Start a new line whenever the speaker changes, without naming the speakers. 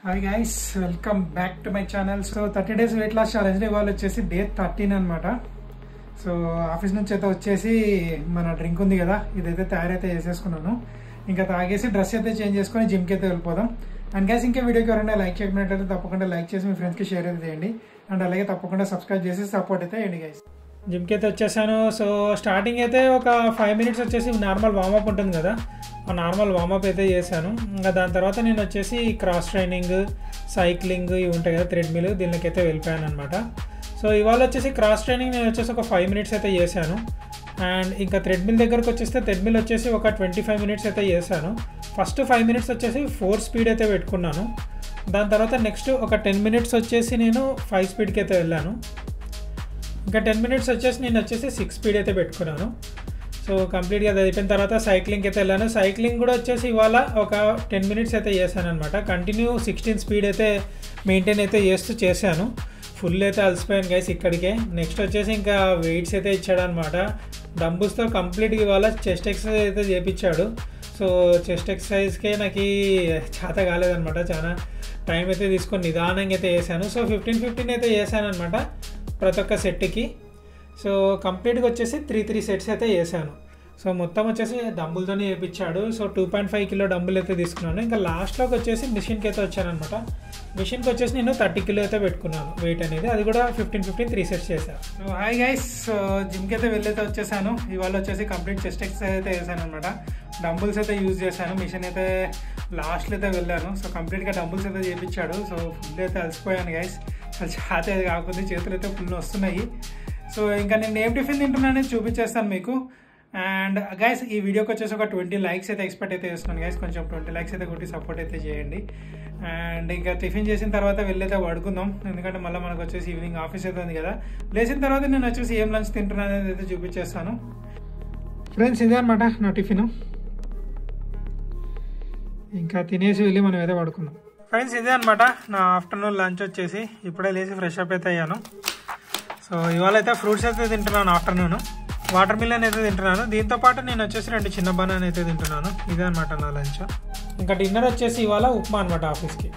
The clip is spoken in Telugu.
Hi guys, welcome back to my channel. So 30 days weight loss challenge ఇవాళ వచ్చేసి డే 13 అనమాట. సో ఆఫీస్ నుంచి అయితే వచ్చేసి మన డ్రింక్ ఉంది కదా, ఇదైతే తయారైతే చేసేసుకున్నాను. ఇంకా తాగేసి డ్రెస్ అయితే చేంజ్ చేసుకుని జిమ్కి అయితే వెళ్ళిపోదాం. అండ్ గైస్, ఇంకా వీడియోకి ఎవరైనా లైక్ చేయకపోయినట్లయితే తప్పకుండా లైక్ చేసి మీ ఫ్రెండ్స్కి షేర్ అయితే చేయండి. అండ్ అలాగే తప్పకుండా సబ్స్క్రైబ్ చేసి సపోర్ట్ అయితే చేయండి గైస్. జిమ్కి అయితే వచ్చేసాను. సో స్టార్టింగ్ అయితే ఒక 5 minutes వచ్చేసి నార్మల్ వార్మప్ ఉంటుంది కదా, ఆ నార్మల్ వార్మప్ అయితే చేశాను. ఇంకా దాని తర్వాత నేను వచ్చేసి క్రాస్ ట్రైనింగ్, సైక్లింగ్ ఇవి ఉంటాయి కదా, థ్రెడ్మిల్, దీనికైతే వెళ్ళిపోయాను అనమాట. సో ఇవాళ వచ్చేసి క్రాస్ ట్రైనింగ్ నేను వచ్చేసి ఒక 5 minutes అయితే చేశాను. అండ్ ఇంకా థ్రెడ్మిల్ దగ్గరకు వచ్చేస్తే థ్రెడ్మిల్ వచ్చేసి ఒక 25 minutes అయితే చేశాను. ఫస్ట్ 5 minutes వచ్చేసి 4 speed అయితే పెట్టుకున్నాను. దాని తర్వాత నెక్స్ట్ ఒక 10 minutes వచ్చేసి నేను 5 speedకి అయితే వెళ్ళాను. ఇంకా 10 minutes వచ్చేసి నేను వచ్చేసి 6 speed అయితే పెట్టుకున్నాను. సో కంప్లీట్గా అది అయిపోయిన తర్వాత సైక్లింగ్కి అయితే వెళ్ళాను. సైక్లింగ్ కూడా వచ్చేసి ఇవాళ ఒక 10 minutes అయితే చేశాను అనమాట. కంటిన్యూ 16 speed అయితే మెయింటైన్ అయితే చేశాను. ఫుల్ అయితే అలసిపోయాను గైస్ ఇక్కడికే. నెక్స్ట్ వచ్చేసి ఇంకా వెయిట్స్ అయితే ఇచ్చాడు అనమాట. డంబుల్స్తో కంప్లీట్గా ఇవాళ చెస్ట్ ఎక్సర్సైజ్ అయితే చేయించాడు. సో చెస్ట్ ఎక్సర్సైజ్కే నాకు చేత కాలేదనమాట. చాలా టైం అయితే తీసుకొని నిదానంగా అయితే చేశాను. సో 15 అయితే చేశాను అనమాట ప్రతి ఒక్క సెట్కి. సో కంప్లీట్గా వచ్చేసి 3 sets అయితే చేశాను. సో మొత్తం వచ్చేసి డంబుల్తోనే చేయించాడు. సో 2.5 kg డంబుల్ అయితే తీసుకున్నాను. ఇంకా లాస్ట్లోకి వచ్చేసి మిషన్కి అయితే వచ్చానమాట. మిషన్కి వచ్చేసి నేను 30 kg అయితే పెట్టుకున్నాను వెయిట్ అనేది. అది కూడా 15 3 sets చేశాను. సో హాయ్ గైస్, జిమ్కి అయితే వెళ్ళైతే వచ్చేసాను. ఇవాళ వచ్చేసి కంప్లీట్ చెస్ట్ ఎక్సర్సైజ్ అయితే చేశాను అనమాట. డంబుల్స్ అయితే యూజ్ చేశాను. మిషన్ అయితే లాస్ట్లో అయితే వెళ్ళాను. సో కంప్లీట్గా డంబుల్స్ అయితే చేయించాడు. సో ఫుల్ అయితే అలసిపోయాను గైస్. అసలు చేత అయితే కాకుండా చేతులు అయితే ఫుల్ వస్తున్నాయి. సో ఇంకా నేను ఏం టిఫిన్ తింటున్నా అనేది చూపించేస్తాను మీకు. అండ్ గైస్, ఈ వీడియోకి వచ్చేసి ఒక 20 likes అయితే ఎక్స్పెక్ట్ అయితే చేస్తున్నాను గైస్. కొంచెం 20 likes అయితే కొట్టి సపోర్ట్ అయితే చేయండి. అండ్ ఇంకా టిఫిన్ చేసిన తర్వాత వెళ్ళైతే పడుకుందాం. ఎందుకంటే మళ్ళీ మనకు వచ్చేసి ఈవినింగ్ ఆఫీస్ అయితే ఉంది కదా. లేచిన తర్వాత నేను వచ్చేసి ఏం లంచ్ తింటున్నాను అనేది అయితే చూపించేస్తాను. ఫ్రెండ్స్, ఇదే అనమాట నా టిఫిన్. ఇంకా తినేసి వెళ్ళి మనం ఏదో పడుకుందాం. ఫ్రెండ్స్, ఇదే అనమాట నా ఆఫ్టర్నూన్ లంచ్ వచ్చేసి. ఇప్పుడే లేచి ఫ్రెష్ అప్ అయితే అయ్యాను. సో ఇవాళ అయితే ఫ్రూట్స్ అయితే తింటున్నాను. ఆఫ్టర్నూన్ వాటర్ మిలన్ అయితే తింటున్నాను. దీంతో పాటు నేను వచ్చేసి 2 చిన్న బనానా అయితే తింటున్నాను. ఇదే అనమాట నా లంచ్. ఇంకా డిన్నర్ వచ్చేసి ఇవాళ ఉప్మా అనమాట ఆఫీస్కి.